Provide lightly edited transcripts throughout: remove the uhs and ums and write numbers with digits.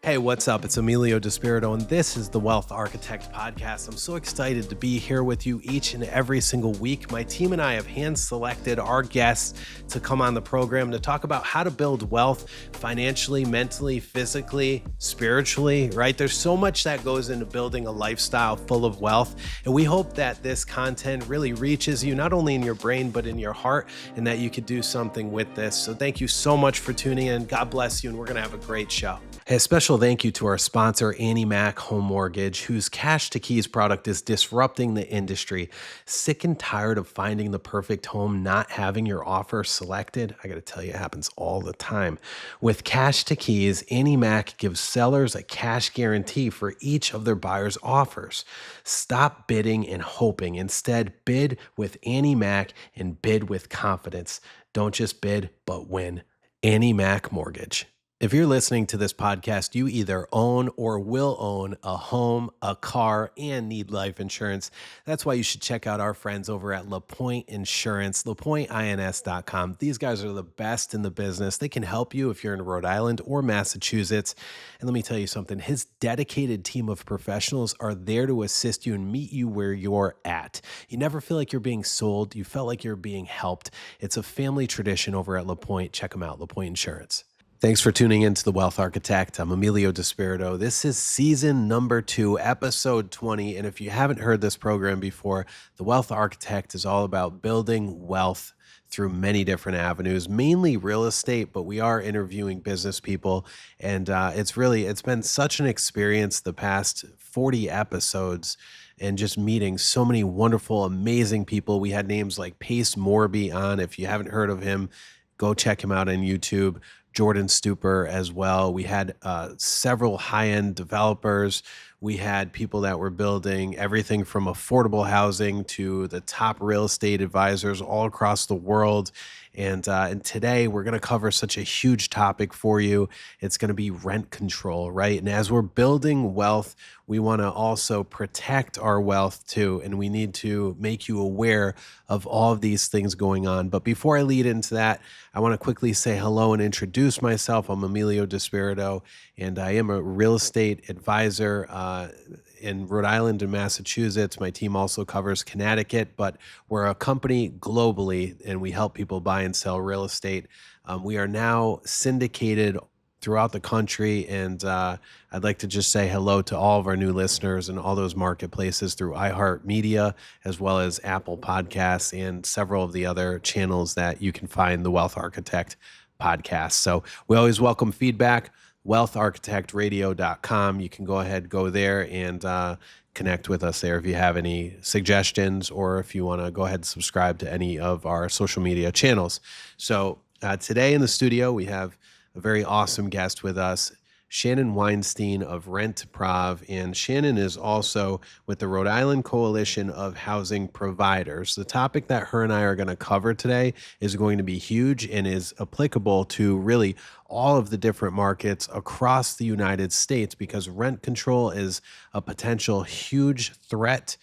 Hey, what's up? It's Emilio Despirito, and this is the Wealth Architect Podcast. I'm so excited to be here with you each and every single week. My team and I have hand-selected our guests to come on the program to talk about how to build wealth financially, mentally, physically, spiritually, right? There's so much that goes into building a lifestyle full of wealth, and we hope that this content really reaches you, not only in your brain, but in your heart, and that you could do something with this. So thank you so much for tuning in. God bless you, and we're going to have a great show. Hey, a special thank you to our sponsor, Annie Mac Home Mortgage, whose Cash to Keys product is disrupting the industry. Sick and tired of finding the perfect home, not having your offer selected? I got to tell you, it happens all the time. With Cash to Keys, Annie Mac gives sellers a cash guarantee for each of their buyers' offers. Stop bidding and hoping. Instead, bid with Annie Mac and bid with confidence. Don't just bid, but win. Annie Mac Mortgage. If you're listening to this podcast, you either own or will own a home, a car, and need life insurance. That's why you should check out our friends over at LaPointe Insurance, LaPointeINS.com. These guys are the best in the business. They can help you if you're in Rhode Island or Massachusetts. And let me tell you something, his dedicated team of professionals are there to assist you and meet you where you're at. You never feel like you're being sold. You felt like you're being helped. It's a family tradition over at LaPointe. Check them out, LaPointe Insurance. Thanks for tuning in to The Wealth Architect. I'm Emilio Despirito. This is season number 2, episode 20. And if you haven't heard this program before, The Wealth Architect is all about building wealth through many different avenues, mainly real estate, but we are interviewing business people. And it's been such an experience the past 40 episodes and just meeting so many wonderful, amazing people. We had names like Pace Morby on. If you haven't heard of him, go check him out on YouTube. Jordan Stupor as well. We had several high-end developers. We had people that were building everything from affordable housing to the top real estate advisors all across the world. And today we're going to cover such a huge topic for you. It's going to be rent control, right? And as we're building wealth, we want to also protect our wealth too. And we need to make you aware of all of these things going on. But before I lead into that, I want to quickly say hello and introduce myself. I'm Emilio Despirito, and I am a real estate advisor in Rhode Island and Massachusetts. My team also covers Connecticut, but we're a company globally, and we help people buy and sell real estate. We are now syndicated throughout the country, and I'd like to just say hello to all of our new listeners and all those marketplaces through iHeartMedia, as well as Apple Podcasts and several of the other channels that you can find the Wealth Architect podcast. So we always welcome feedback. wealtharchitectradio.com. You can go there and connect with us there if you have any suggestions, or if you want to go ahead and subscribe to any of our social media channels. So today in the studio, we have a very awesome guest with us, Shannon Weinstein of RentProv, and Shannon is also with the Rhode Island Coalition of Housing Providers. The topic that her and I are going to cover today is going to be huge and is applicable to really all of the different markets across the United States, because rent control is a potential huge threat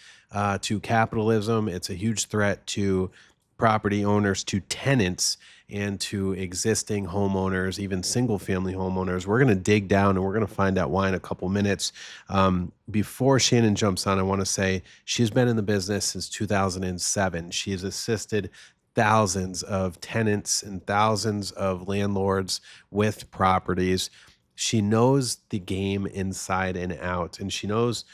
to capitalism. It's a huge threat to property owners, to tenants, and to existing homeowners, even single-family homeowners. We're going to dig down and we're going to find out why in a couple minutes. Before Shannon jumps on, I want to say she's been in the business since 2007. She has assisted thousands of tenants and thousands of landlords with properties. She knows the game inside and out, and she knows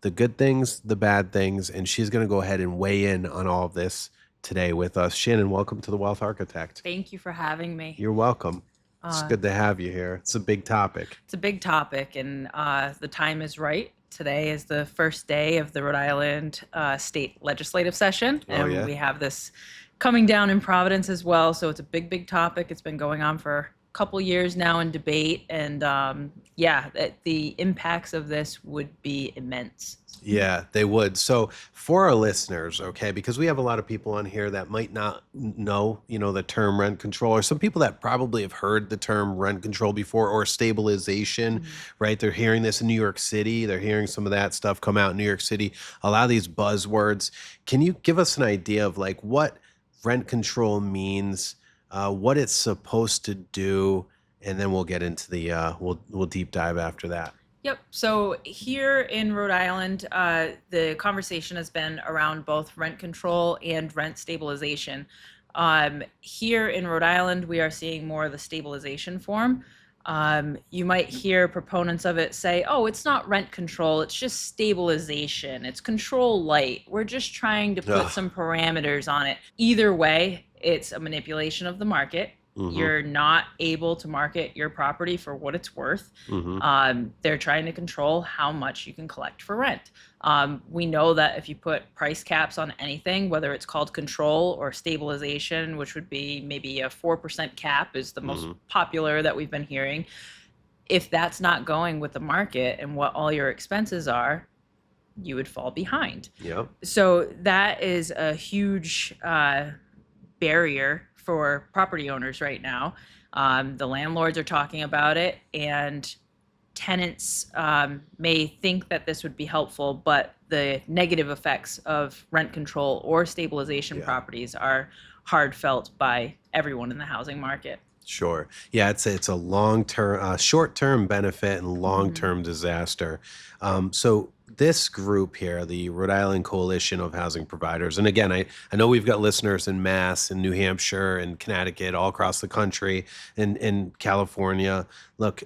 the good things, the bad things, and she's going to go ahead and weigh in on all of this today with us. Shannon, welcome to the Wealth Architect. Thank you for having me. You're welcome. It's good to have you here. It's a big topic. It's a big topic, and the time is right. Today is the first day of the Rhode Island state legislative session, and we have this coming down in Providence as well. So it's a big, big topic. It's been going on for a couple years now in debate, and the impacts of this would be immense. Yeah, they would. So for our listeners, okay, because we have a lot of people on here that might not know, the term rent control, or some people that probably have heard the term rent control before, or stabilization, right? They're hearing this in New York City. They're hearing some of that stuff come out in New York City, a lot of these buzzwords. Can you give us an idea of what rent control means, what it's supposed to do, and then we'll get into the we'll deep dive after that. Yep. So here in Rhode Island, the conversation has been around both rent control and rent stabilization. Here in Rhode Island, we are seeing more of the stabilization form. You might hear proponents of it say, oh, it's not rent control, it's just stabilization. It's control light. We're just trying to put some parameters on it. Either way, it's a manipulation of the market. You're not able to market your property for what it's worth. They're trying to control how much you can collect for rent. We know that if you put price caps on anything, whether it's called control or stabilization, which would be maybe a 4% cap is the most popular that we've been hearing. If that's not going with the market and what all your expenses are, you would fall behind. Yep. So that is a huge barrier for property owners right now. The landlords are talking about it, and tenants may think that this would be helpful, but the negative effects of rent control or stabilization properties are hard felt by everyone in the housing market. Sure. Yeah, it's a long-term, short-term benefit and long-term disaster. So this group here, the Rhode Island Coalition of Housing Providers, and again, I know we've got listeners in Mass and New Hampshire and Connecticut, all across the country, and in California. Look,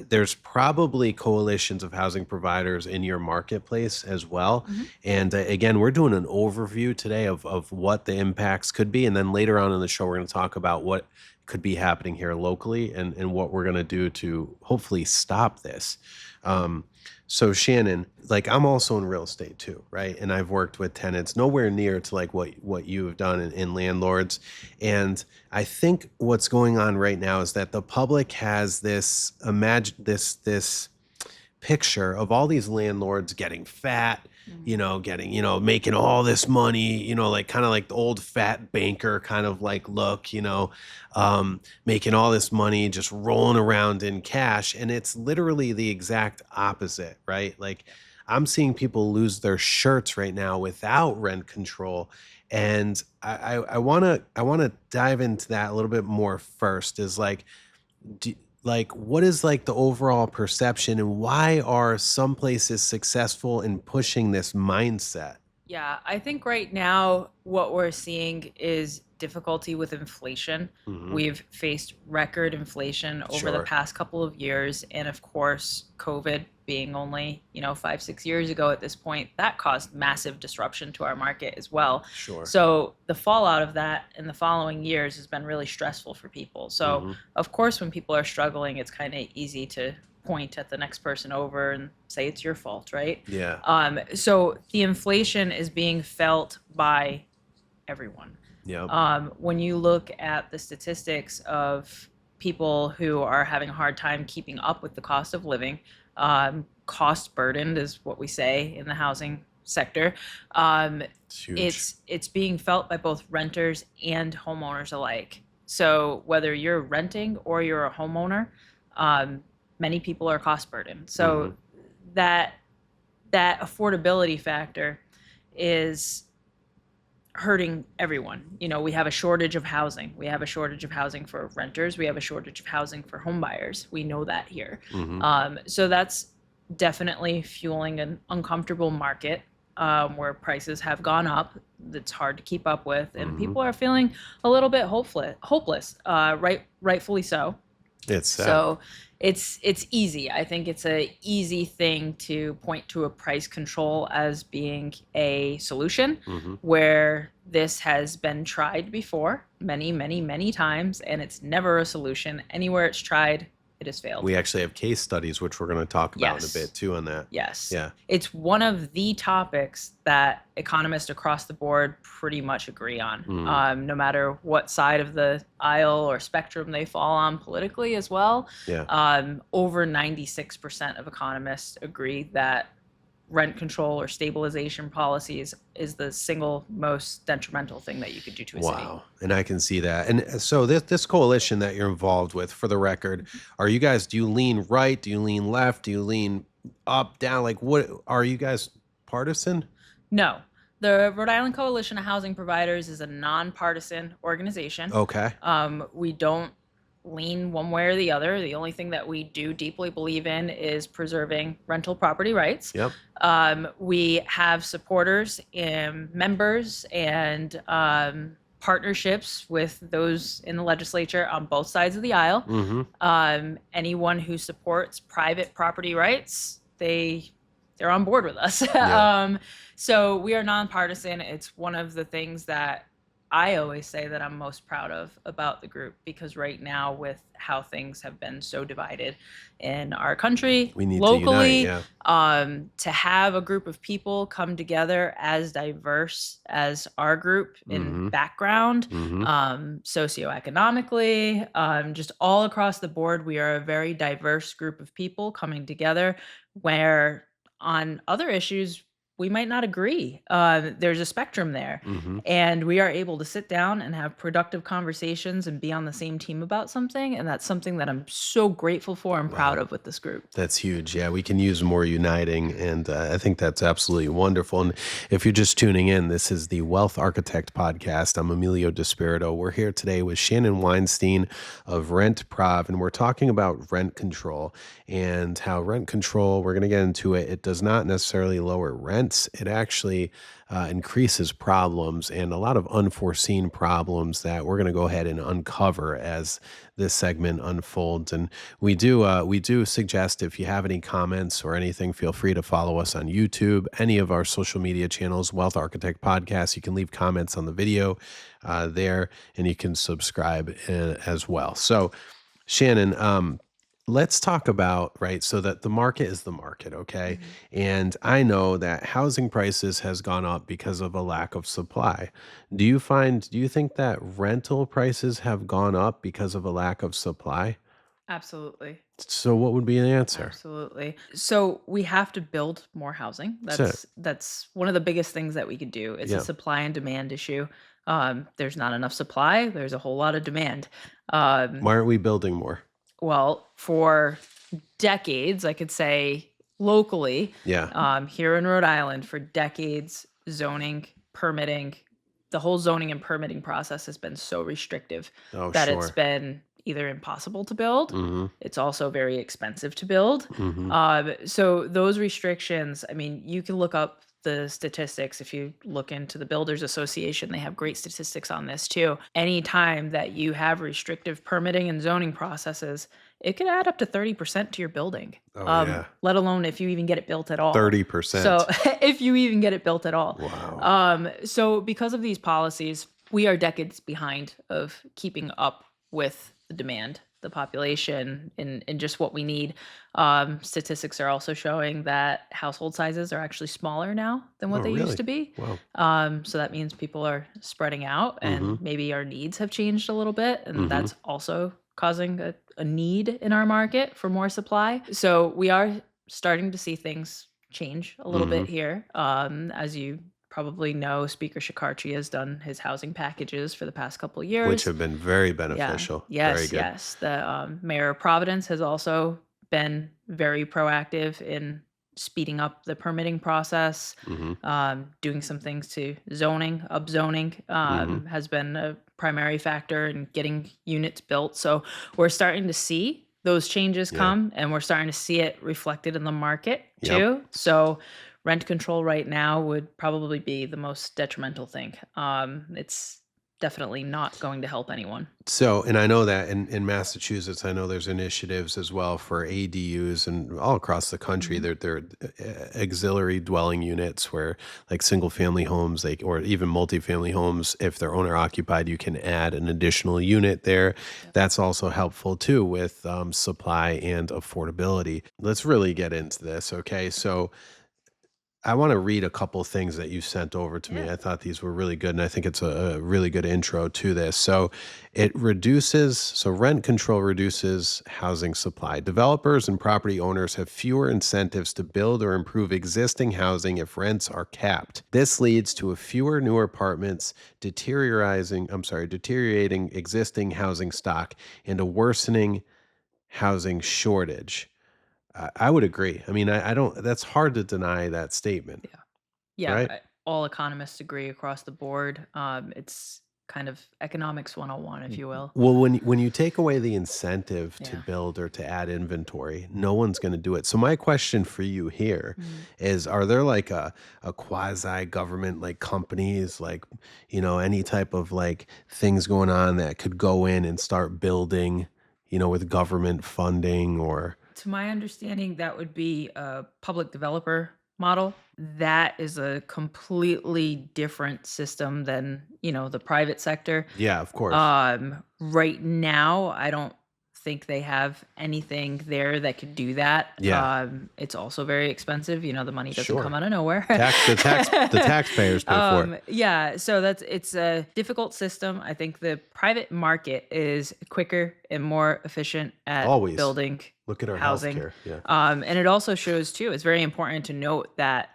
there's probably coalitions of housing providers in your marketplace as well. And again, we're doing an overview today of what the impacts could be. And then later on in the show, we're going to talk about what could be happening here locally and what we're going to do to hopefully stop this. So Shannon, like I'm also in real estate too, right? And I've worked with tenants nowhere near to like what you have done in landlords. And I think what's going on right now is that the public has this this picture of all these landlords getting fat, making all this money, like kind of like the old fat banker kind of like look, making all this money, just rolling around in cash. And it's literally the exact opposite, right? Like I'm seeing people lose their shirts right now without rent control. And I want to dive into that a little bit more first is like, what is like the overall perception and why are some places successful in pushing this mindset? Yeah, I think right now what we're seeing is difficulty with inflation. We've faced record inflation over the past couple of years. And of course, COVID being only, 5-6 years ago at this point, that caused massive disruption to our market as well. So the fallout of that in the following years has been really stressful for people. So of course, when people are struggling, it's kind of easy to point at the next person over and say it's your fault, right? Yeah. So the inflation is being felt by everyone. Yeah. When you look at the statistics of people who are having a hard time keeping up with the cost of living, cost burdened is what we say in the housing sector. It's being felt by both renters and homeowners alike. So whether you're renting or you're a homeowner, many people are cost burdened. So that affordability factor is hurting everyone. We have a shortage of housing. We have a shortage of housing for renters. We have a shortage of housing for home buyers. We know that here. So that's definitely fueling an uncomfortable market where prices have gone up. That's hard to keep up with, and people are feeling a little bit hopeless. Rightfully so. It's so it's easy. I think it's a easy thing to point to a price control as being a solution where this has been tried before many times, and it's never a solution. Anywhere it's tried, it has failed. We actually have case studies, which we're going to talk about in a bit too on that. Yes. Yeah. It's one of the topics that economists across the board pretty much agree on, no matter what side of the aisle or spectrum they fall on politically as well. Yeah. Over 96% of economists agree that rent control or stabilization policies is the single most detrimental thing that you could do to a city. Wow. And I can see that. And so this coalition that you're involved with, for the record, do you lean right? Do you lean left? Do you lean up, down? Like, what are you guys partisan? No. The Rhode Island Coalition of Housing Providers is a nonpartisan organization. Okay. We don't lean one way or the other. The only thing that we do deeply believe in is preserving rental property rights. Yep. We have supporters and members and partnerships with those in the legislature on both sides of the aisle. Anyone who supports private property rights, they're on board with us. Yeah. So we are nonpartisan. It's one of the things that I always say that I'm most proud of about the group, because right now, with how things have been so divided in our country, We need locally, to unite, yeah. to have a group of people come together as diverse as our group in background, socioeconomically, just all across the board, we are a very diverse group of people coming together, where on other issues we might not agree. There's a spectrum there. And we are able to sit down and have productive conversations and be on the same team about something. And that's something that I'm so grateful for and proud of with this group. That's huge. Yeah, we can use more uniting. And I think that's absolutely wonderful. And if you're just tuning in, this is the Wealth Architect Podcast. I'm Emilio Despirito. We're here today with Shannon Weinstein of RentProv, and we're talking about rent control and how rent control, we're going to get into it. It does not necessarily lower rents. It actually increases problems, and a lot of unforeseen problems that we're going to go ahead and uncover as this segment unfolds. And we do suggest, if you have any comments or anything, feel free to follow us on YouTube, any of our social media channels, Wealth Architect Podcast. You can leave comments on the video there, and you can subscribe as well. So, Shannon, let's talk about, right, so that the market is the market, okay? And I know that housing prices has gone up because of a lack of supply. Do you think that rental prices have gone up because of a lack of supply? Absolutely. So what would be the answer? Absolutely. So we have to build more housing. That's one of the biggest things that we could do. It's Yeah. a supply and demand issue. There's not enough supply. There's a whole lot of demand. Why aren't we building more? Well, for decades, I could say locally, Yeah. here in Rhode Island, for decades, zoning, permitting, the whole zoning and permitting process has been so restrictive Oh, that it's sure. been either impossible to build. It's also very expensive to build. Mhm. So those restrictions, I mean, you can look up the statistics. If you look into the Builders Association, they have great statistics on this too. Anytime that you have restrictive permitting and zoning processes, it could add up to 30% to your building. Oh, yeah. Let alone if you even get it built at all. 30%. So if you even get it built at all. Wow. So because of these policies, we are decades behind of keeping up with the demand, the population, and just what we need. Statistics are also showing that household sizes are actually smaller now than what Oh, they really? used to be. Wow. So that means people are spreading out, and maybe our needs have changed a little bit, and that's also causing a need in our market for more supply. So we are starting to see things change a little bit here. As you probably know, Speaker Shikarchi has done his housing packages for the past couple of years, Which have been very beneficial. Very good. Yes. The mayor of Providence has also been very proactive in speeding up the permitting process. Doing some things to zoning, upzoning, has been a primary factor in getting units built. So we're starting to see those changes come, and we're starting to see it reflected in the market too. So rent control right now would probably be the most detrimental thing. It's definitely not going to help anyone. So, and I know that in Massachusetts, I know there's initiatives as well for ADUs, and all across the country, they're auxiliary dwelling units where, like, single family homes, or even multifamily homes, if they're owner occupied, you can add an additional unit there. That's also helpful too with supply and affordability. Let's really get into this. Okay. So I want to read a couple things that you sent over to me. I thought these were really good, and I think it's a really good intro to this. So rent control reduces housing supply. Developers and property owners have fewer incentives to build or improve existing housing if rents are capped. This leads to fewer new apartments, deteriorating existing housing stock, and a worsening housing shortage. I would agree. I mean, I don't, that's hard to deny that statement, Yeah, right? all economists agree across the board. It's kind of economics 101, if you will. Well, when you take away the incentive to Yeah. build or to add inventory, no one's going to do it. So my question for you here Mhm. is, are there like a quasi government like companies, like, any type of like things going on that could go in and start building, with government funding or To my understanding, that would be a public developer model. That is a completely different system than, the private sector. yeah, of course. Right now, I don't think they have anything there that could do that. Yeah, It's also very expensive. The money doesn't come sure. out of nowhere. The taxpayers pay for it. Yeah, so it's a difficult system. I think the private market is quicker and more efficient at Always. building Look at our housing. healthcare. Yeah. And it also shows too, it's very important to note that,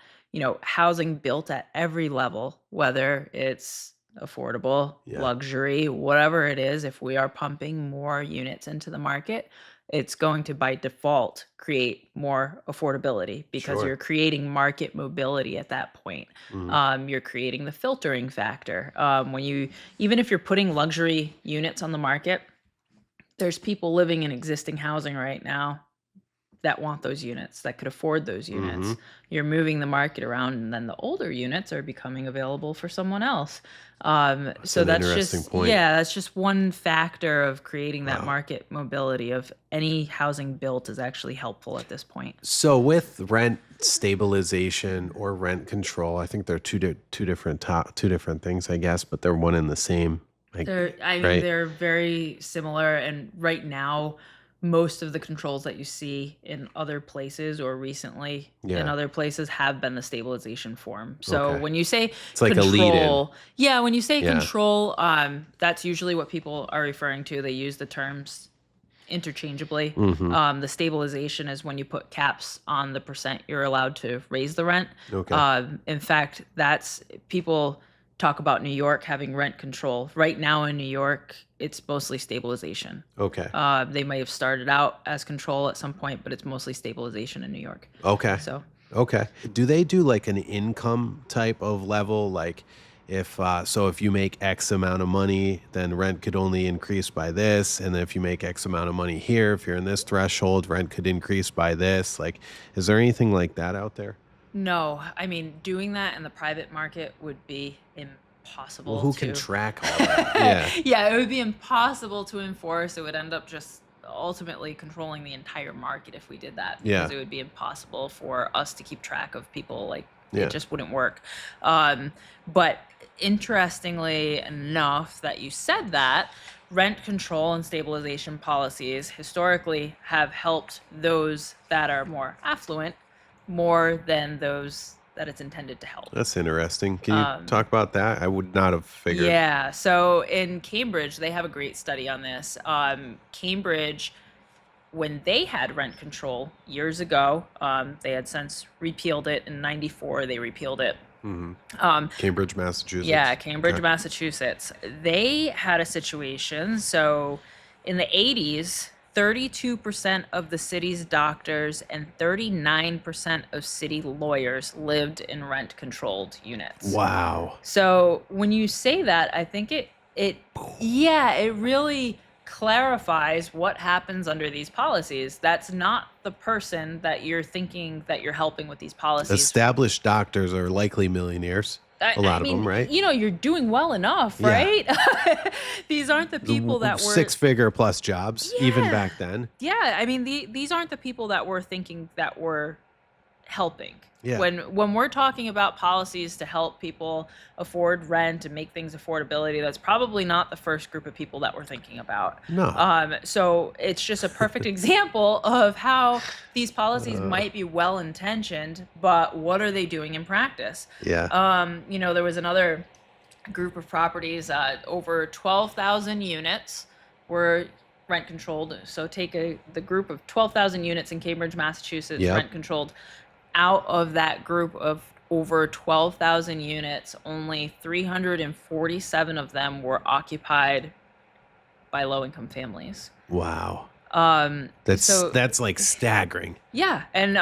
housing built at every level, whether it's affordable, Yeah. luxury, whatever it is, if we are pumping more units into the market, it's going to by default create more affordability because Sure. you're creating market mobility at that point. You're creating the filtering factor. Even if you're putting luxury units on the market, there's people living in existing housing right now that want those units, that could afford those units. You're moving the market around, and then the older units are becoming available for someone else. So an that's interesting just point. that's just one factor of creating that Wow. market mobility of any housing built is actually helpful at this point. So with rent stabilization or rent control, I think they're two different things, I guess, but they're one and the same. Like, right? They're very similar, and right now, most of the controls that you see in other places or recently in Yeah. other places have been the stabilization form. So Okay. when you say It's like a lead-in. control, yeah, when you say Yeah. control, that's usually what people are referring to. They use the terms interchangeably. The stabilization is when you put caps on the percent you're allowed to raise the rent. Okay. In fact, that's people talk about New York having rent control. Right now in New York, it's mostly stabilization. Okay. They may have started out as control at some point, but it's mostly stabilization in New York. Okay. So Okay. Do they do like an income type of level? Like if you make X amount of money, then rent could only increase by this. And then if you make X amount of money here, if you're in this threshold, rent could increase by this. Like, is there anything like that out there? no, I mean, doing that in the private market would be impossible Well, who to can track all that? Yeah. yeah, it would be impossible to enforce. It would end up just ultimately controlling the entire market if we did that because Yeah. it would be impossible for us to keep track of people. Like Yeah. it just wouldn't work. But interestingly enough that you said that, rent control and stabilization policies historically have helped those that are more affluent more than those that it's intended to help. That's interesting. Can you talk about that? I would not have figured. Yeah. So in Cambridge, they have a great study on this. Cambridge, when they had rent control years ago, they had since repealed it in '94. They repealed it. Cambridge, Massachusetts. Yeah, Cambridge, Okay. Massachusetts. They had a situation. So in the '80s, 32% of the city's doctors and 39% of city lawyers lived in rent-controlled units. Wow. So when you say that, I think it really clarifies what happens under these policies. That's not the person that you're thinking that you're helping with these policies. Established doctors are likely millionaires. A lot of them, right? You're doing well enough, Yeah. right? These aren't the people that were Six-figure plus jobs, even Yeah. back then. Yeah, I mean these aren't the people that we're thinking that we're helping. Yeah. When we're talking about policies to help people afford rent and make things affordability, that's probably not the first group of people that we're thinking about. No. So it's just a perfect example of how these policies might be well intentioned, but what are they doing in practice? Yeah. There was another group of properties, over 12,000 units were rent controlled. So take the group of 12,000 units in Cambridge, Massachusetts, Yep. rent controlled. Out of that group of over 12,000 units, only 347 of them were occupied by low-income families. Wow. So That's like staggering. yeah, and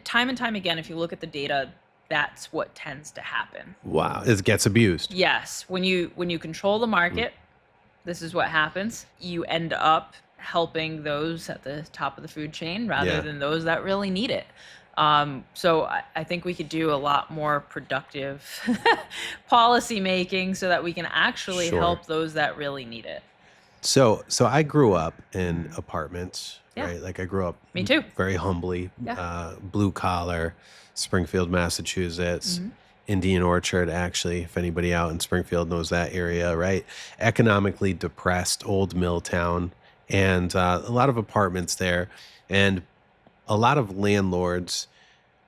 time again, if you look at the data, that's what tends to happen. Wow, it gets abused. Yes, when you control the market, this is what happens. You end up helping those at the top of the food chain rather than those that really need it. So I think we could do a lot more productive policy making so that we can actually help those that really need it. So I grew up in apartments, right? Like I grew up Me too. very humbly, blue collar, Springfield, Massachusetts, Indian Orchard, actually, if anybody out in Springfield knows that area, right? Economically depressed, old mill town, and a lot of apartments there. And a lot of landlords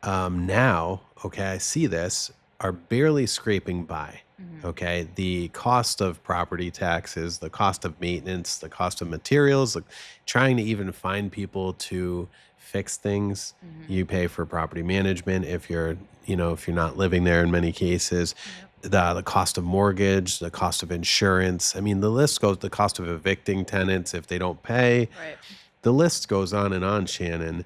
now, okay, I see this, are barely scraping by. Okay, the cost of property taxes, the cost of maintenance, the cost of materials, like trying to even find people to fix things. You pay for property management if you're, if you're not living there in many cases. The cost of mortgage, the cost of insurance. I mean, the list goes, the cost of evicting tenants if they don't pay. Right. The list goes on and on, Shannon.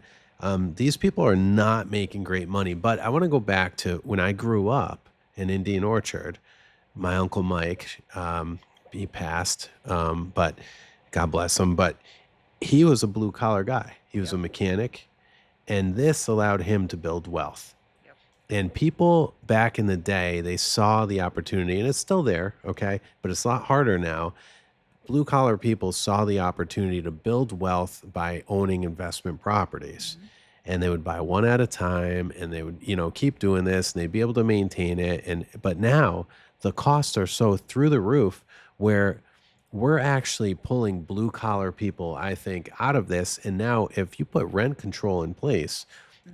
These people are not making great money. But I want to go back to when I grew up in Indian Orchard. My Uncle Mike, he passed, but God bless him. But he was a blue collar guy. He was a mechanic, and this allowed him to build wealth. And people back in the day, they saw the opportunity, and it's still there, okay? But it's a lot harder now. Blue collar people saw the opportunity to build wealth by owning investment properties. And they would buy one at a time, and they would, keep doing this, and they'd be able to maintain it. But now the costs are so through the roof where we're actually pulling blue collar people, I think, out of this. And now if you put rent control in place,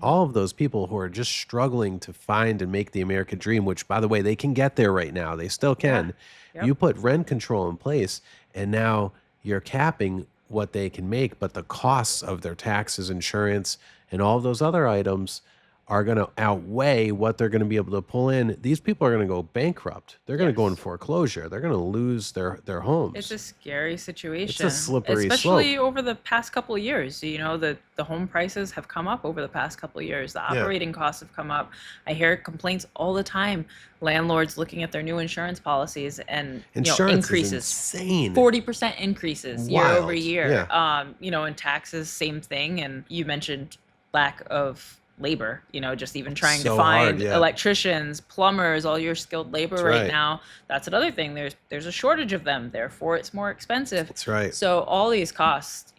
all of those people who are just struggling to find and make the American dream, which, by the way, they can get there right now. They still can. You put rent control in place, and now you're capping what they can make, but the costs of their taxes, insurance, and all of those other items are going to outweigh what they're going to be able to pull in. These people are going to go bankrupt. They're going to go in foreclosure. They're going to lose their homes. It's a scary situation. It's a slippery especially slope. over the past couple of years. The home prices have come up over the past couple of years. The operating costs have come up. I hear complaints all the time. Landlords looking at their new insurance policies and increases, is insane. 40% increases year over year. Yeah. And taxes, same thing. And you mentioned lack of labor, just even trying to find electricians, plumbers, all your skilled labor right now. That's another thing. There's a shortage of them, therefore it's more expensive. That's right. So all these costs,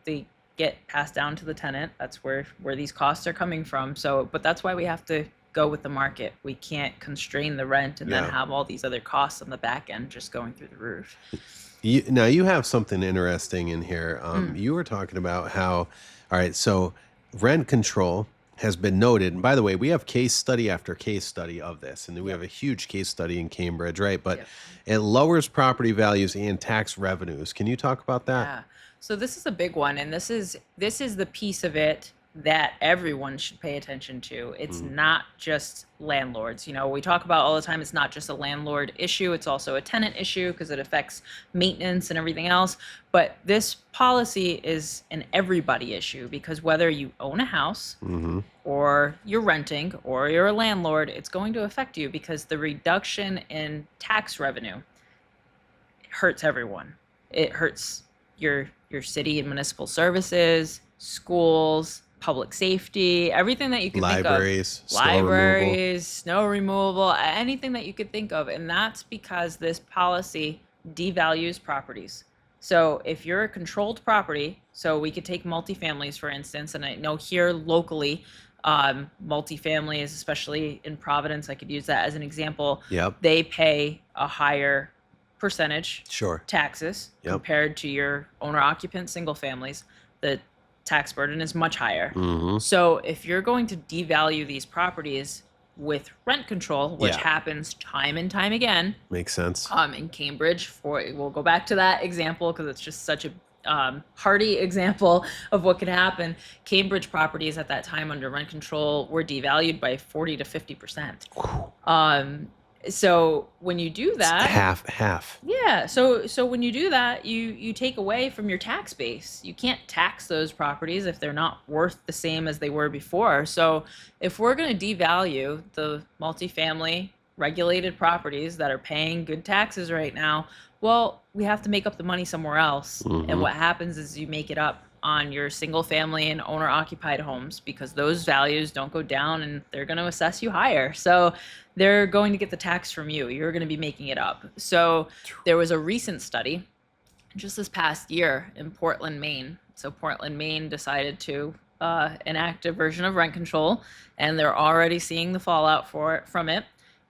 they get passed down to the tenant. That's where these costs are coming from. So, but that's why we have to go with the market. We can't constrain the rent and then have all these other costs on the back end just going through the roof. Now you have something interesting in here. You were talking about how, all right, so rent control has been noted. And by the way, we have case study after case study of this. And then we have a huge case study in Cambridge, right? But it lowers property values and tax revenues. Can you talk about that? Yeah. So this is a big one. And this is the piece of it that everyone should pay attention to. It's not just landlords. We talk about all the time, it's not just a landlord issue, it's also a tenant issue because it affects maintenance and everything else. But this policy is an everybody issue because whether you own a house or you're renting or you're a landlord, it's going to affect you because the reduction in tax revenue hurts everyone. It hurts your city and municipal services, schools, public safety, everything that you could think of. Libraries, snow removal, anything that you could think of. And that's because this policy devalues properties. So if you're a controlled property, so we could take multifamilies, for instance, and I know here locally, multifamilies, especially in Providence, I could use that as an example. They pay a higher percentage taxes compared to your owner-occupant single families. The tax burden is much higher. So if you're going to devalue these properties with rent control, which happens time and time again. Makes sense. In Cambridge, we'll go back to that example because it's just such a hearty example of what could happen. Cambridge properties at that time under rent control were devalued by 40 to 50%. So when you do that, half. yeah. So when you do that, you take away from your tax base. You can't tax those properties if they're not worth the same as they were before. So if we're going to devalue the multifamily regulated properties that are paying good taxes right now, well, we have to make up the money somewhere else. And what happens is you make it up on your single family and owner occupied homes because those values don't go down and they're going to assess you higher. So they're going to get the tax from you. You're going to be making it up. So there was a recent study just this past year in Portland, Maine. So Portland, Maine decided to enact a version of rent control, and they're already seeing the fallout from it.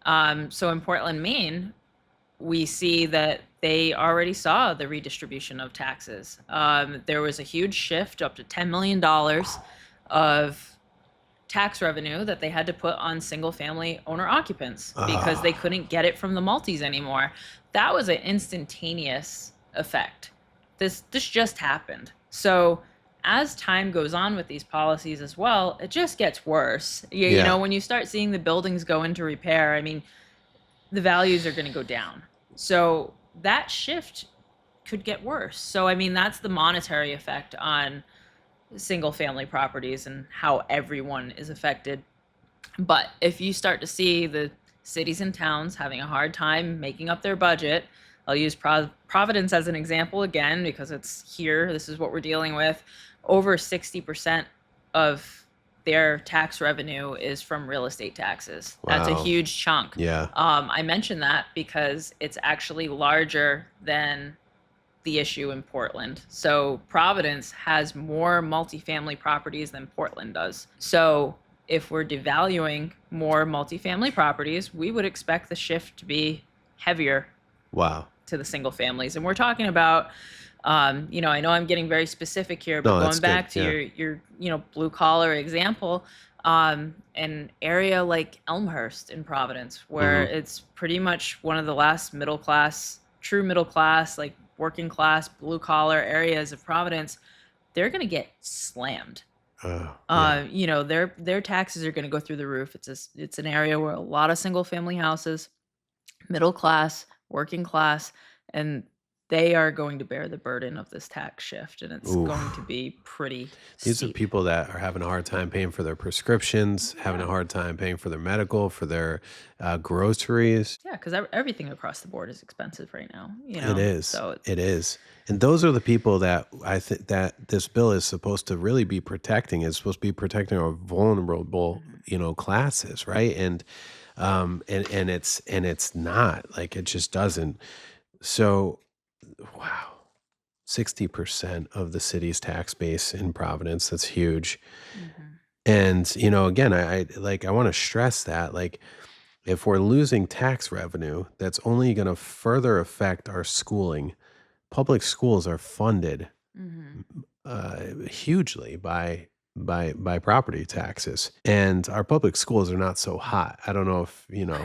So in Portland, Maine, we see that they already saw the redistribution of taxes. There was a huge shift up to $10 million of tax revenue that they had to put on single family owner occupants because they couldn't get it from the multis anymore. That was an instantaneous effect. This just happened. So as time goes on with these policies as well, it just gets worse. You know, when you start seeing the buildings go into repair, I mean, the values are going to go down. So that shift could get worse. So, I mean, that's the monetary effect on single family properties and how everyone is affected. But if you start to see the cities and towns having a hard time making up their budget, I'll use Providence as an example again, because it's here. This is what we're dealing with. Over 60% of their tax revenue is from real estate taxes. Wow. That's a huge chunk. Yeah. I mention that because it's actually larger than the issue in Portland. So Providence has more multifamily properties than Portland does. So if we're devaluing more multifamily properties, we would expect the shift to be heavier. Wow. To the single families. And we're talking about, you know, I know I'm getting very specific here, but going back to your, you know, blue collar example, an area like Elmhurst in Providence, where it's pretty much one of the last true middle class, like working class, blue collar areas of Providence, they're going to get slammed. You know, their taxes are going to go through the roof. It's an area where a lot of single family houses, middle class, working class, and they are going to bear the burden of this tax shift, and it's going to be pretty These steep. are people that are having a hard time paying for their prescriptions, having a hard time paying for their medical, for their groceries. Yeah, because everything across the board is expensive right now. You know, It is. It is. And those are the people that I think that this bill is supposed to really be protecting. It's supposed to be protecting our vulnerable, you know, classes, right? And it's not, like, it just doesn't. So, wow, 60% of the city's tax base in Providence. That's huge. And, you know, again, I want to stress that, like, if we're losing tax revenue, that's only going to further affect our schooling. Public schools are funded hugely by property taxes, and our public schools are not so hot. I don't know if, you know,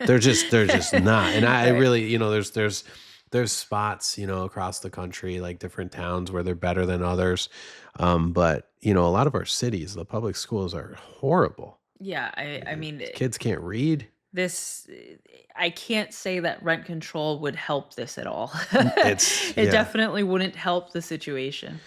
they're just not. And I really, you know, there's spots, you know, across the country, like different towns where they're better than others. But, you know, a lot of our cities, the public schools are horrible. Yeah, I mean, Kids can't read. I can't say that rent control would help this at all. It definitely wouldn't help the situation.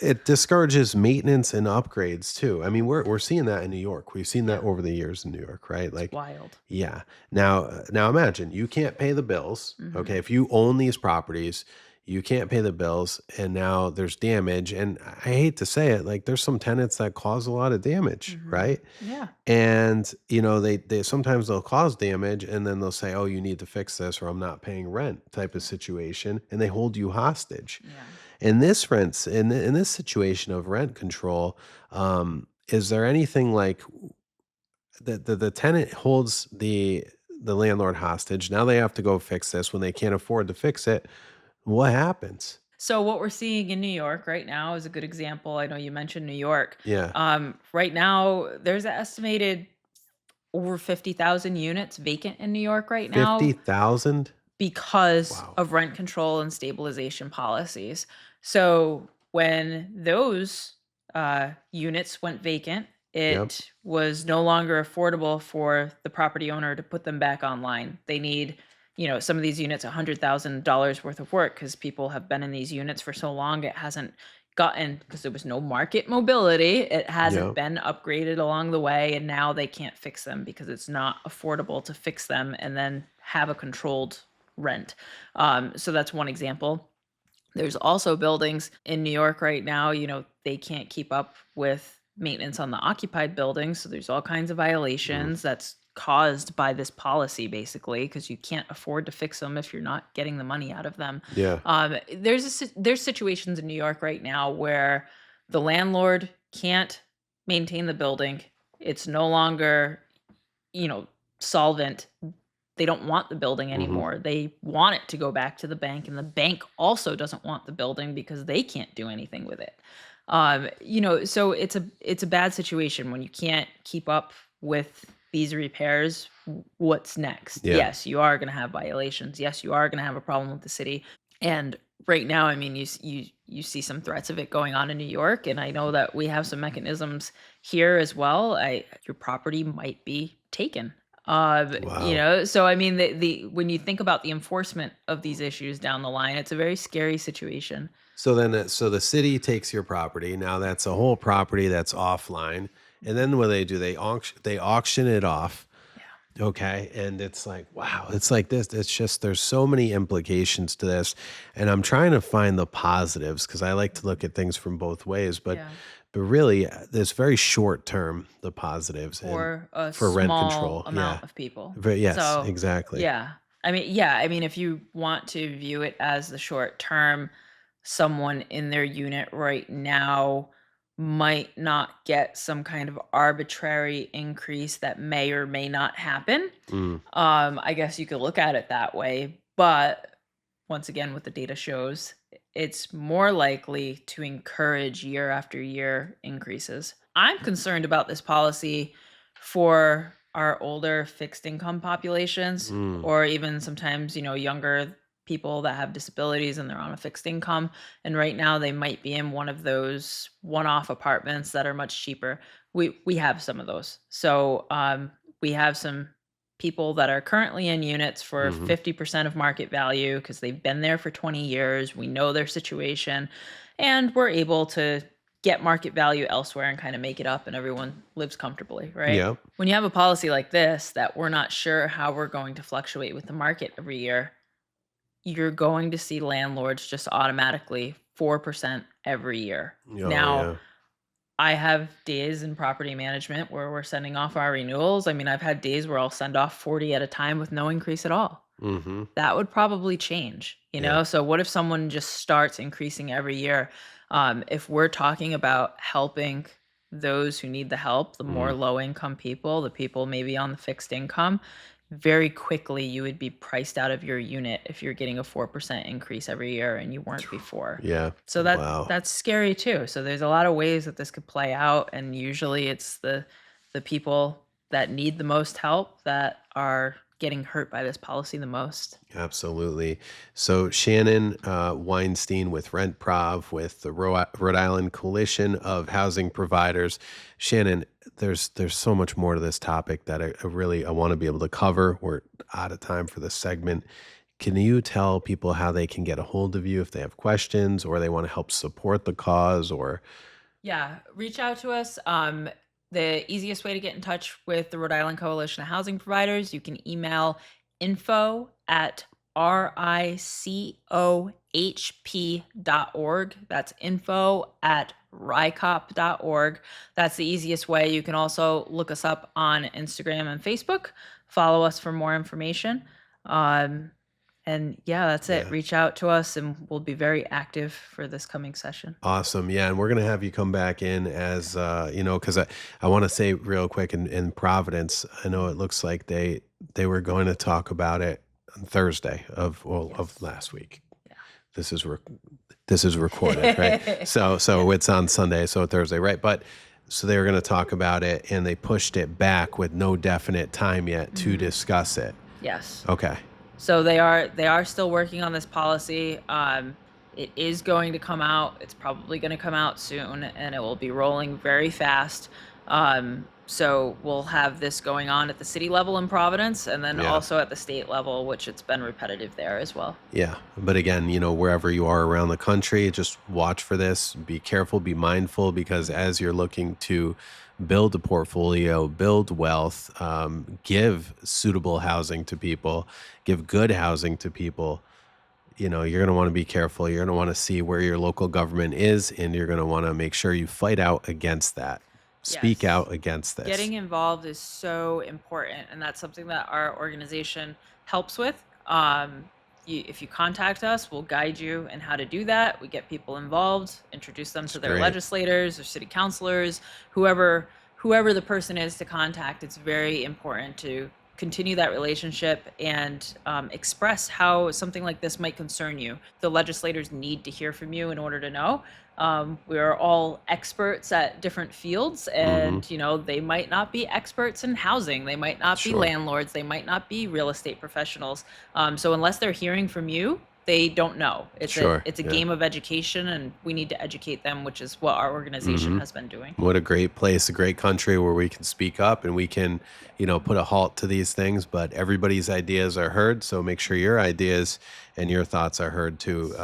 It discourages maintenance and upgrades too. I mean, we're seeing that in New York. We've seen that over the years in New York, right? Like, it's wild. Yeah. Now imagine you can't pay the bills. Okay, if you own these properties, you can't pay the bills, and now there's damage. And I hate to say it, like, there's some tenants that cause a lot of damage, right? Yeah. And, you know, they sometimes they'll cause damage, and then they'll say, "Oh, you need to fix this, or I'm not paying rent," type of situation, and they hold you hostage. Yeah. In this situation of rent control, is there anything like the tenant holds the landlord hostage? Now they have to go fix this when they can't afford to fix it. What happens? So what we're seeing in New York right now is a good example. I know you mentioned New York. Yeah. Right now, there's an estimated over 50,000 units vacant in New York right now 50,000? because of rent control and stabilization policies. So when those units went vacant, Yep. it was no longer affordable for the property owner to put them back online. They need, some of these units, $100,000 worth of work, because people have been in these units for so long, it hasn't gotten, because there was no market mobility, it hasn't Yep. been upgraded along the way, and now they can't fix them because it's not affordable to fix them and then have a controlled rent. So that's one example. There's also buildings in New York right now, they can't keep up with maintenance on the occupied buildings. So there's all kinds of violations that's caused by this policy, basically, because you can't afford to fix them if you're not getting the money out of them. Yeah. There's situations in New York right now where the landlord can't maintain the building. It's no longer, solvent. They don't want the building anymore. They want it to go back to the bank, and the bank also doesn't want the building because they can't do anything with it. So it's a bad situation when you can't keep up with these repairs. What's next? Yeah. Yes, you are going to have violations. Yes, you are going to have a problem with the city. And right now, I mean, you see some threats of it going on in New York, and I know that we have some mechanisms here as well. Your property might be taken. Wow. So I mean, the when you think about the enforcement of these issues down the line, it's a very scary situation. So then, so the city takes your property. Now that's a whole property that's offline. And then what they do, they auction it off. Yeah. Okay. And it's like, wow, it's like this. It's just, there's so many implications to this. And I'm trying to find the positives because I like to look at things from both ways. Yeah. But really, there's very short term, the positives and For a for rent small control. amount Yeah. of people. But yes, So exactly. yeah. I mean, if you want to view it as the short term, someone in their unit right now might not get some kind of arbitrary increase that may or may not happen. Mm, I guess you could look at it that way, but once again, what the data shows, it's more likely to encourage year after year increases. I'm concerned about this policy for our older fixed income populations, mm, or even sometimes, younger people that have disabilities and they're on a fixed income. And right now they might be in one of those one-off apartments that are much cheaper. We have some of those. So we have some people that are currently in units for hmm 50% of market value because they've been there for 20 years. We know their situation, and we're able to get market value elsewhere and kind of make it up, and everyone lives comfortably, right? yeah. When you have a policy like this that we're not sure how we're going to fluctuate with the market every year, you're going to see landlords just automatically 4% every year. Oh, Now, yeah. I have days in property management where we're sending off our renewals. I mean, I've had days where I'll send off 40 at a time with no increase at all. hmm That would probably change, Yeah. So what if someone just starts increasing every year? If we're talking about helping those who need the help, the more Mm. low income people, the people maybe on the fixed income, very quickly you would be priced out of your unit if you're getting a 4% increase every year and you weren't before. Yeah. So Wow. that's scary too. So there's a lot of ways that this could play out, and usually it's the people that need the most help that are getting hurt by this policy the most. Absolutely. So Shannon Weinstein with RentProv with the Rhode Island Coalition of Housing Providers. Shannon, there's so much more to this topic that I want to be able to cover. We're out of time for this segment. Can you tell people how they can get a hold of you if they have questions or they want to help support the cause or Yeah, reach out to us. The easiest way to get in touch with the Rhode Island Coalition of Housing Providers, you can email info@ricohp.org. That's info@ricop.org. That's the easiest way. You can also look us up on Instagram and Facebook. Follow us for more information. And yeah, that's it. yeah. Reach out to us and we'll be very active for this coming session. Awesome. Yeah. And we're going to have you come back in as, because I want to say real quick in Providence, I know it looks like they were going to talk about it on Thursday of Yes. last week. Yeah. This is recorded, right? So Yeah. it's on Sunday, so Thursday, right? But so they were going to talk about it and they pushed it back with no definite time yet to discuss it. Yes. Okay. So they are still working on this policy. It is going to come out. It's probably going to come out soon, and it will be rolling very fast. So we'll have this going on at the city level in Providence, and then Yeah. also at the state level, which it's been repetitive there as well. Yeah. But again, wherever you are around the country, just watch for this. Be careful, be mindful, because as you're looking to build a portfolio, build wealth, give suitable housing to people, give good housing to people, you're going to want to be careful. You're going to want to see where your local government is, and you're going to want to make sure you fight out against that. Speak Yes. out against this. Getting involved is so important, and that's something that our organization helps with. If you contact us, we'll guide you in how to do that. We get people involved, introduce them It's to their great. legislators or city councilors, whoever the person is to contact. It's very important to continue that relationship and express how something like this might concern you. The legislators need to hear from you in order to know. We're all experts at different fields, Hmm. and they might not be experts in housing. They might not be Sure. landlords. They might not be real estate professionals. So unless they're hearing from you, they don't know. Sure. It's a Yeah. game of education, and we need to educate them, which is what our organization Hmm. has been doing. What a great place, a great country where we can speak up and we can, Yeah. put a halt to these things. But everybody's ideas are heard. So make sure your ideas and your thoughts are heard too,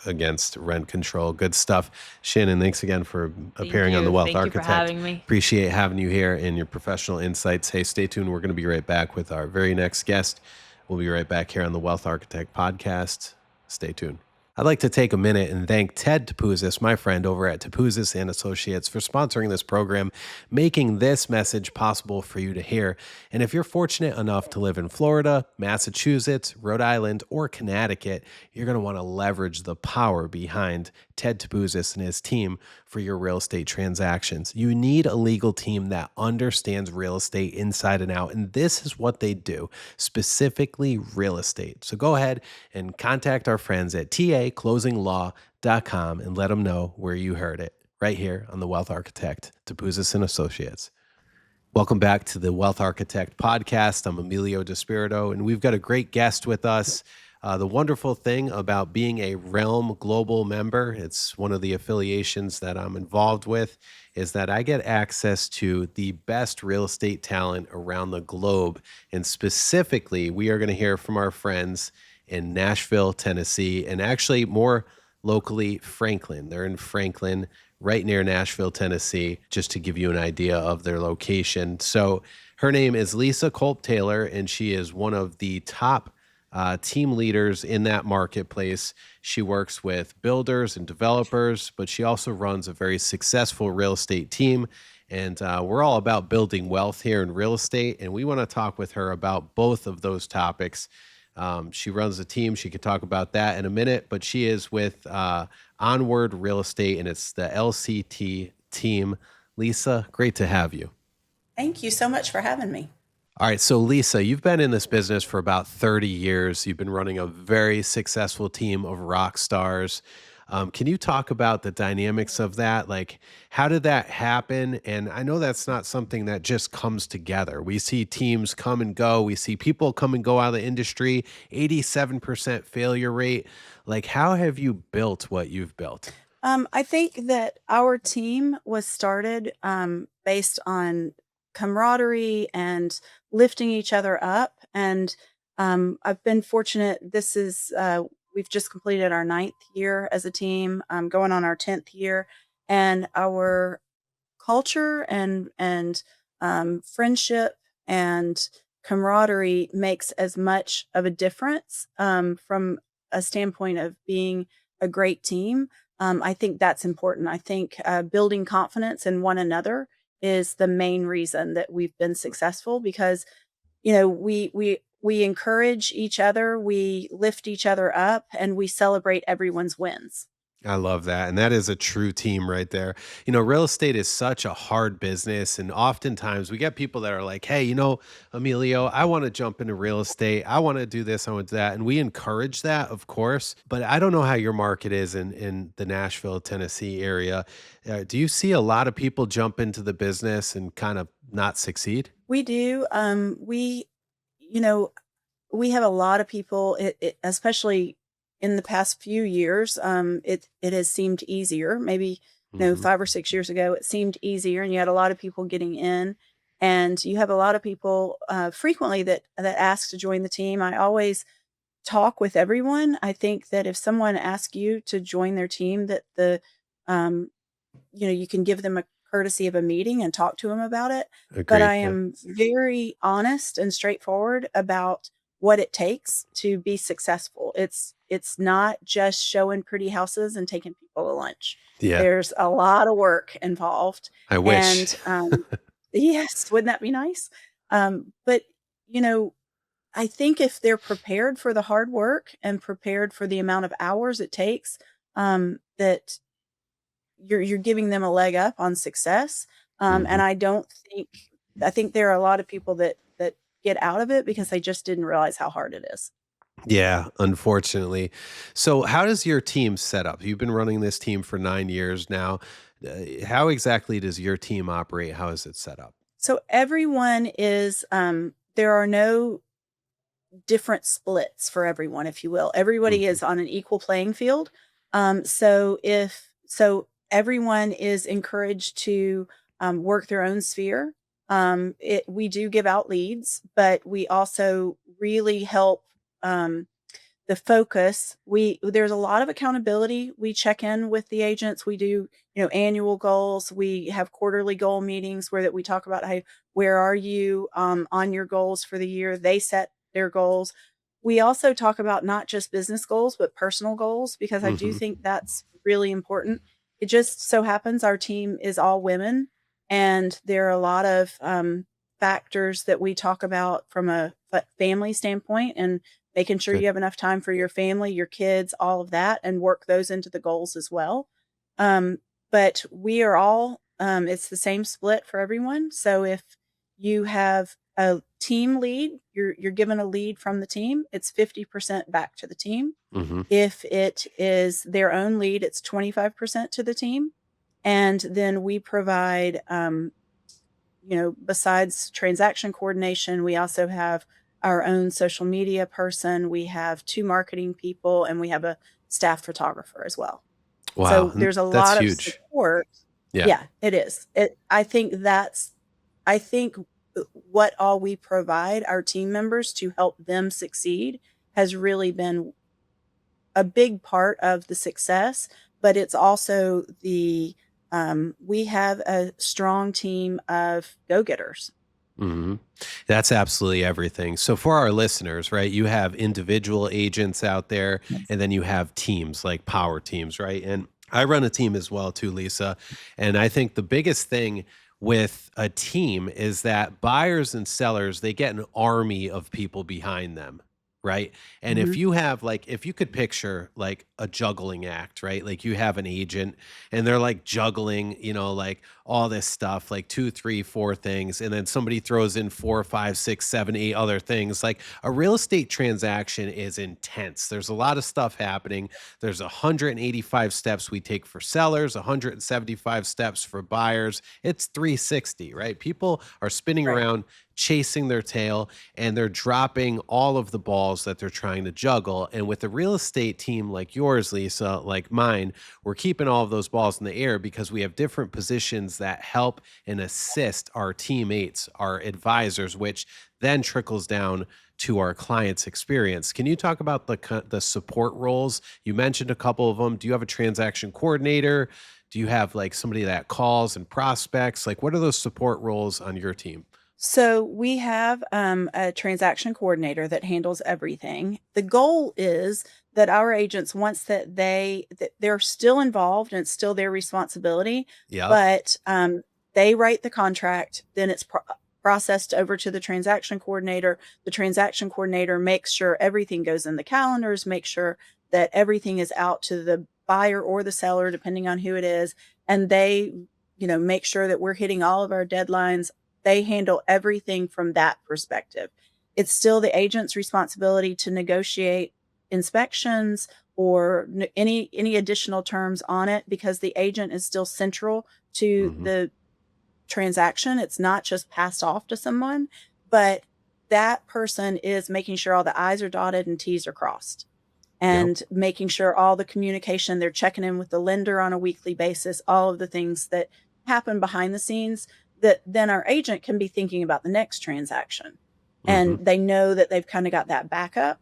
against rent control. Good stuff. Shannon, thanks again for Thank appearing on The you. Wealth Thank you for Architect. having me. Appreciate having you here and your professional insights. Hey, stay tuned. We're going to be right back with our very next guest. We'll be right back here on the Wealth Architect podcast. Stay tuned. I'd like to take a minute and thank Ted Tapuzis, my friend over at Tapuzis and Associates, for sponsoring this program, making this message possible for you to hear. And if you're fortunate enough to live in Florida, Massachusetts, Rhode Island, or Connecticut, you're going to want to leverage the power behind Ted Tapuzis and his team for your real estate transactions. You need a legal team that understands real estate inside and out, and this is what they do, specifically real estate. So go ahead and contact our friends at taclosinglaw.com and let them know where you heard it, right here on The Wealth Architect, Tapuzis and Associates. Welcome back to the Wealth Architect podcast. I'm Emilio Despirito, and we've got a great guest with us. The wonderful thing about being a Realm Global member, it's one of the affiliations that I'm involved with, is that I get access to the best real estate talent around the globe. And specifically, we are going to hear from our friends in Nashville, Tennessee, and actually more locally, Franklin. They're in Franklin, right near Nashville, Tennessee, just to give you an idea of their location. So her name is Lisa Culp Taylor, and she is one of the top team leaders in that marketplace. She works with builders and developers, but she also runs a very successful real estate team. And we're all about building wealth here in real estate. And we want to talk with her about both of those topics. She runs a team. She could talk about that in a minute, but she is with Onward Real Estate, and it's the LCT team. Lisa, great to have you. Thank you so much for having me. All right. So, Lisa, you've been in this business for about 30 years. You've been running a very successful team of rock stars. Can you talk about the dynamics of that? Like, how did that happen? And I know that's not something that just comes together. We see teams come and go, we see people come and go out of the industry, 87% failure rate. Like, how have you built what you've built? I think that our team was started based on camaraderie and lifting each other up. And I've been fortunate. We've just completed our 9th year as a team, going on our 10th year. And our culture and friendship and camaraderie makes as much of a difference from a standpoint of being a great team. I think that's important. I think building confidence in one another is the main reason that we've been successful because we encourage each other, we lift each other up, and we celebrate everyone's wins. I love that. And that is a true team right there. Real estate is such a hard business. And oftentimes we get people that are like, hey, Emilio, I want to jump into real estate. I want to do this, I want to do that. And we encourage that, of course. But I don't know how your market is in the Nashville, Tennessee area. Do you see a lot of people jump into the business and kind of not succeed? We do. You know, we have a lot of people, especially in the past few years. It has seemed easier. Maybe Hmm. 5 or 6 years ago, it seemed easier and you had a lot of people getting in. And you have a lot of people frequently that ask to join the team. I always talk with everyone. I think that if someone asks you to join their team, that um, you can give them a courtesy of a meeting and talk to them about it. But Agreed. I Yeah. am very honest and straightforward about what it takes to be successful. It's not just showing pretty houses and taking people to lunch. Yeah. There's a lot of work involved. I wish. And yes, wouldn't that be nice? But you know, I think if they're prepared for the hard work and prepared for the amount of hours it takes, that you're giving them a leg up on success. And Hmm. I think there are a lot of people that get out of it because they just didn't realize how hard it is. Yeah, unfortunately. So, how does your team set up? You've been running this team for 9 years now. How exactly does your team operate? How is it set up? So everyone is there are no different splits for everyone, if you will. Everybody Hmm. is on an equal playing field. So everyone is encouraged to work their own sphere. We do give out leads, but we also really help the focus. There's a lot of accountability. We check in with the agents. We do, annual goals. We have quarterly goal meetings where that we talk about, hey, where are you on your goals for the year? They set their goals. We also talk about not just business goals but personal goals, because I do Hmm. think that's really important. It just so happens our team is all women, and there are a lot of factors that we talk about from a family standpoint, and making sure Okay. you have enough time for your family, your kids, all of that, and work those into the goals as well. Um, but we are all, it's the same split for everyone. So if you have a team lead, you're given a lead from the team, it's 50% back to the team. Hmm. If it is their own lead, it's 25% to the team. And then we provide besides transaction coordination, we also have our own social media person. We have 2 marketing people, and we have a staff photographer as well. Wow, So there's a that's lot of huge. support. Yeah. Yeah, it is. I think what all we provide our team members to help them succeed has really been a big part of the success, but it's also we have a strong team of go-getters. Hmm. That's absolutely everything. So for our listeners, right, you have individual agents out there, and then you have teams like power teams, right? And I run a team as well too, Lisa. And I think the biggest thing with a team is that buyers and sellers, they get an army of people behind them. Right. And if Mhm. you have like, if you could picture like a juggling act, right? Like you have an agent and they're like juggling, like all this stuff, like two, three, four things, and then somebody throws in four, five, six, seven, eight other things. Like a real estate transaction is intense. There's a lot of stuff happening. There's 185 steps we take for sellers, 175 steps for buyers. It's 360, right? People are spinning Right. around chasing their tail, and they're dropping all of the balls that they're trying to juggle. And with a real estate team like yours, Lisa, like mine, we're keeping all of those balls in the air because we have different positions that help and assist our teammates, our advisors, which then trickles down to our clients' experience. Can you talk about the support roles? You mentioned a couple of them. Do you have a transaction coordinator? Do you have like somebody that calls and prospects? Like, what are those support roles on your team? So we have a transaction coordinator that handles everything. The goal is that our agents, once that they're still involved and it's still their responsibility, Yep. but they write the contract, then it's processed over to the transaction coordinator. The transaction coordinator makes sure everything goes in the calendars, makes sure that everything is out to the buyer or the seller, depending on who it is, and they make sure that we're hitting all of our deadlines. They handle everything from that perspective. It's still the agent's responsibility to negotiate inspections or any additional terms on it, because the agent is still central to Hmm. the transaction. It's not just passed off to someone, but that person is making sure all the I's are dotted and T's are crossed. and making sure all the communication, they're checking in with the lender on a weekly basis, all of the things that happen behind the scenes that then our agent can be thinking about the next transaction. And they know that they've kind of got that backup.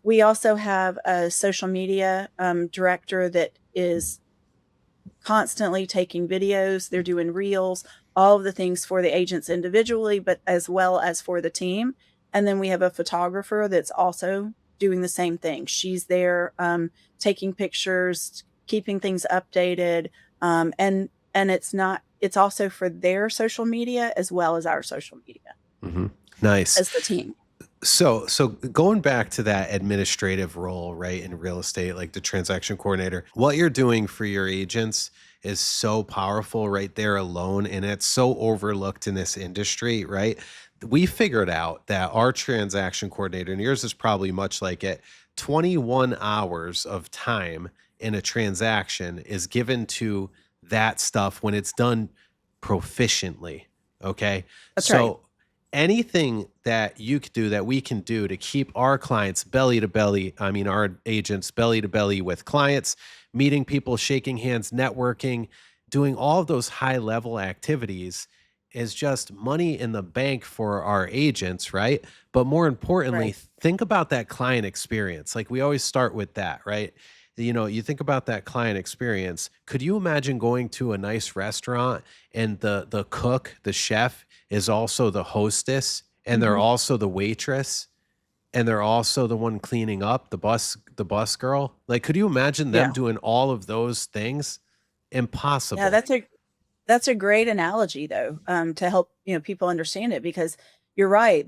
We also have a social media director that is constantly taking videos. They're doing reels, all of the things for the agents individually, but as well as for the team. And then we have a photographer that's also doing the same thing. She's there taking pictures, keeping things updated. And it's also for their social media as well as our social media. Nice. As the team. So going back to that administrative role, right, in real estate, like the transaction coordinator, what you're doing for your agents is so powerful right there alone. And it's so overlooked in this industry, right? We figured out that our transaction coordinator, and yours is probably much like it, 21 hours of time in a transaction is given to that stuff when it's done proficiently. Okay. That's right. Anything that you could do, that we can do to keep our clients belly to belly, our agents belly to belly with clients, meeting people, shaking hands, networking, doing all of those high level activities is just money in the bank for our agents, right? But more importantly, think about that client experience. Like we always start with that, right? You think about that client experience. Could you imagine going to a nice restaurant and the cook, the chef, is also the hostess, and they're also the waitress, and they're also the one cleaning up, the bus girl? Like, could you imagine them doing all of those things? Impossible. Yeah, that's a great analogy though, to help people understand it, because you're right.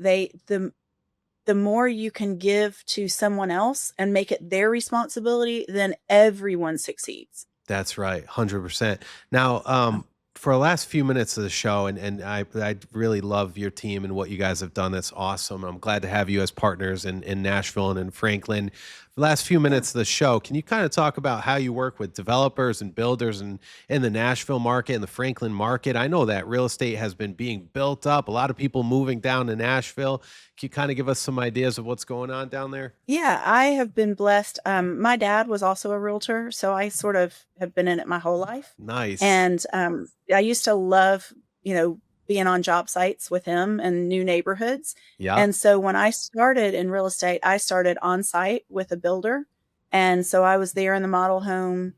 The more you can give to someone else and make it their responsibility, then everyone succeeds. That's right, 100%. Now, for the last few minutes of the show, and I really love your team and what you guys have done. That's awesome. I'm glad to have you as partners in Nashville and in Franklin. The last few minutes of the show, can you kind of talk about how you work with developers and builders in the Nashville market and the Franklin market? I know that real estate has been being built up. A lot of people moving down to Nashville. Can you kind of give us some ideas of what's going on down there? Yeah, I have been blessed. My dad was also a realtor, so I sort of have been in it my whole life. Nice. And I used to love, being on job sites with him and new neighborhoods. Yeah. And so when I started in real estate, I started on site with a builder. And so I was there in the model home,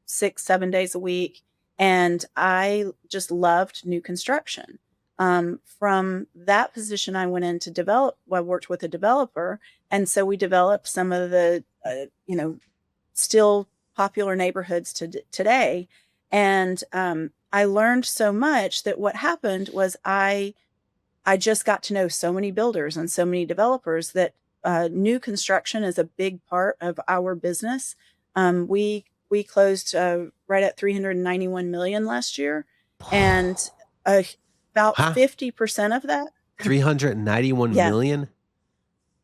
6, 7 days a week. And I just loved new construction. From that position, I went in to develop. I worked with a developer. And so we developed some of the, still popular neighborhoods today. And I learned so much that what happened was I just got to know so many builders and so many developers that new construction is a big part of our business. We closed right at 391 million last year, and about 50% of that. 391 million?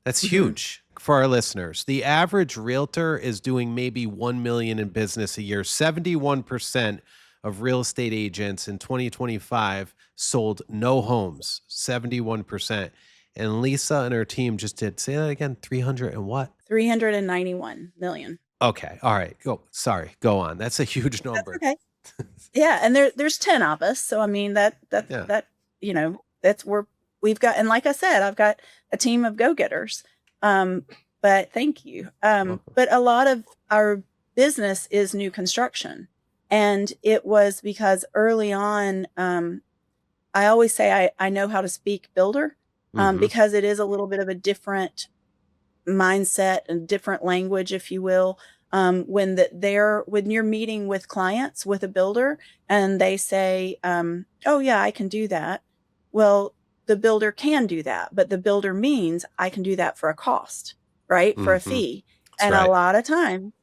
That's huge for our listeners. The average realtor is doing maybe 1 million in business a year. 71% of real estate agents in 2025 sold no homes. 71%. And Lisa and her team just did, say that again, 300 and what? 391 million. Okay. All right. Go on. That's a huge number. That's okay. Yeah. And there's 10 of us. So, I mean, that's where we've got, and like I said, I've got a team of go-getters. But thank you. But a lot of our business is new construction. And it was because early on, I always say I know how to speak builder, because it is a little bit of a different mindset and different language, if you will. When you're meeting with clients with a builder and they say, oh yeah, I can do that. Well, the builder can do that, but the builder means I can do that for a cost, right? For a fee. That's and right. A lot of time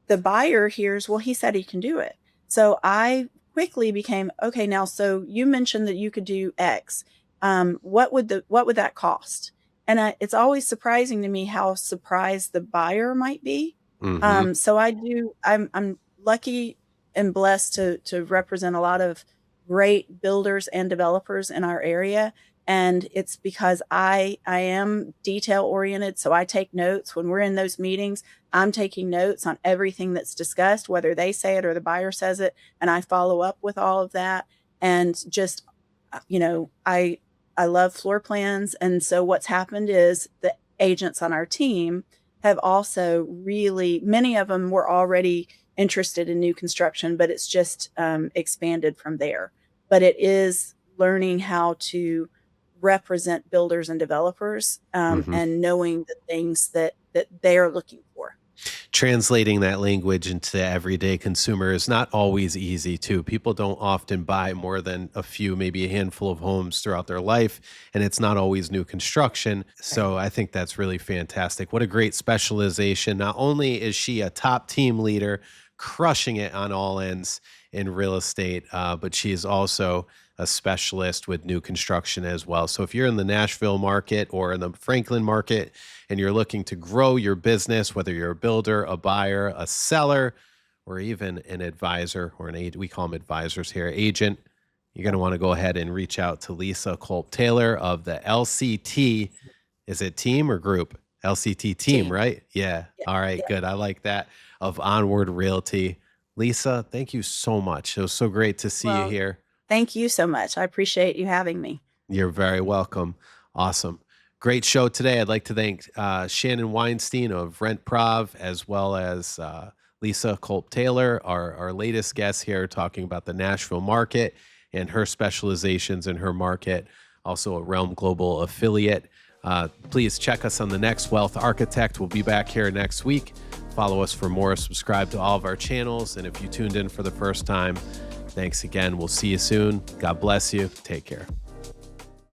the buyer hears, well, he said he can do it. So I quickly became, okay, now, so you mentioned that you could do X. What would that cost? And it's always surprising to me how surprised the buyer might be. So I'm lucky and blessed to represent a lot of great builders and developers in our area. And it's because I am detail oriented. So I take notes when we're in those meetings. I'm taking notes on everything that's discussed, whether they say it or the buyer says it. And I follow up with all of that. And just, I love floor plans. And so what's happened is the agents on our team have also really, many of them were already interested in new construction, but it's just expanded from there. But it is learning how to represent builders and developers and knowing the things that they're looking for. Translating that language into everyday consumer is not always easy too. People don't often buy more than a few, maybe a handful of homes throughout their life, and it's not always new construction. So I think that's really fantastic. What a great specialization. Not only is she a top team leader, crushing it on all ends in real estate, but she is also a specialist with new construction as well. So if you're in the Nashville market or in the Franklin market and you're looking to grow your business, whether you're a builder, a buyer, a seller, or even an advisor or an agent, we call them advisors here, agent, you're going to want to go ahead and reach out to Lisa Culp Taylor of the LCT. Is it team or group? LCT team, right? Yeah. All right, good. I like that. Of Onward Realty. Lisa, thank you so much. It was so great to see you here. Thank you so much. I appreciate you having me. You're very welcome. Awesome. Great show today. I'd like to thank Shannon Weinstein of RentProv, as well as Lisa Culp Taylor, our latest guest here, talking about the Nashville market and her specializations in her market, also a Realm Global affiliate. Please check us on the next Wealth Architect. We'll be back here next week. Follow us for more. Subscribe to all of our channels. And if you tuned in for the first time, thanks again. We'll see you soon. God bless you. Take care.